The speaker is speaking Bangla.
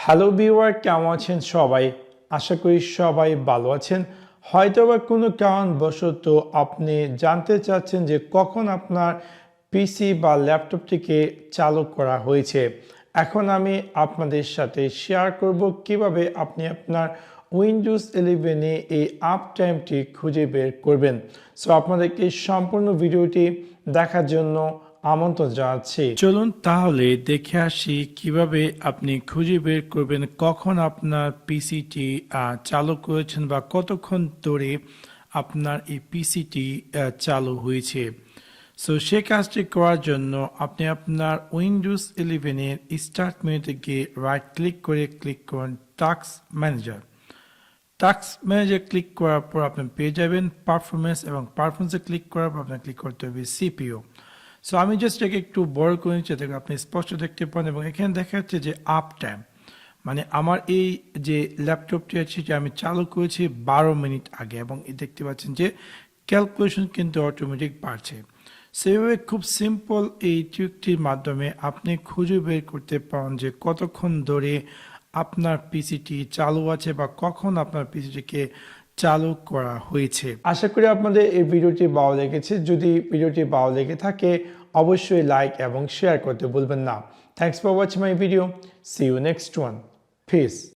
হ্যালো ভিউয়ার, কেমন আছেন সবাই? আশা করি সবাই ভালো আছেন। হয়তোবা কোনো কারণবশত আপনি জানতে চাচ্ছেন যে কখন আপনার পিসি বা ল্যাপটপটিকে চালু করা হয়েছে। এখন আমি আপনাদের সাথে শেয়ার করব কিভাবে আপনি আপনার উইন্ডোজ 11-এ এই আপটাইমটি খুঁজে বের করবেন। সো আপনাদেরকে সম্পূর্ণ ভিডিওটি দেখার জন্য আমন্ত্রণ জানাচ্ছি। চলুন তাহলে দেখে আসি কিভাবে আপনি খুঁজে বের করবেন কখন আপনার পিসিটি চালু করেছেন বা কতক্ষণ ধরে আপনার এই পিসিটি চালু হয়েছে। সো সে কাজটি করার জন্য আপনি আপনার উইন্ডোজ 11-এর স্টার্ট মেনুতে গিয়ে রাইট ক্লিক করে ক্লিক করুন task manager. Task manager click করার পর আপনি পেয়ে যাবেন পারফরমেন্স, এবং পারফরমেন্সে ক্লিক করার পর আপনার ক্লিক করতে হবে সিপিইউ। সো আমি জাস্ট এটাকে একটু বড় করে নিচ্ছি যাতে আপনি স্পষ্ট দেখতে পান, এবং এখানে দেখা যাচ্ছে যে আপ টাইম মানে আমার এই যে ল্যাপটপটি আছে যে আমি চালু করেছি 12 মিনিট আগে, এবং দেখতে পাচ্ছেন যে ক্যালকুলেশন কিন্তু অটোমেটিক বাড়ছে। সেভাবে খুব সিম্পল এই ট্রিকটির মাধ্যমে আপনি খুঁজে বের করতে পারেন যে কতক্ষণ ধরে আপনার পিসিটি চালু আছে বা কখন আপনার পিসিটিকে চালু করা হয়েছে। আশা করি আপনাদের এই ভিডিওটি ভালো লেগেছে। যদি ভিডিওটি ভালো লেগে থাকে অবশ্যই লাইক এবং শেয়ার করতে ভুলবেন না। Thanks for watching my video. See you next one. Piece.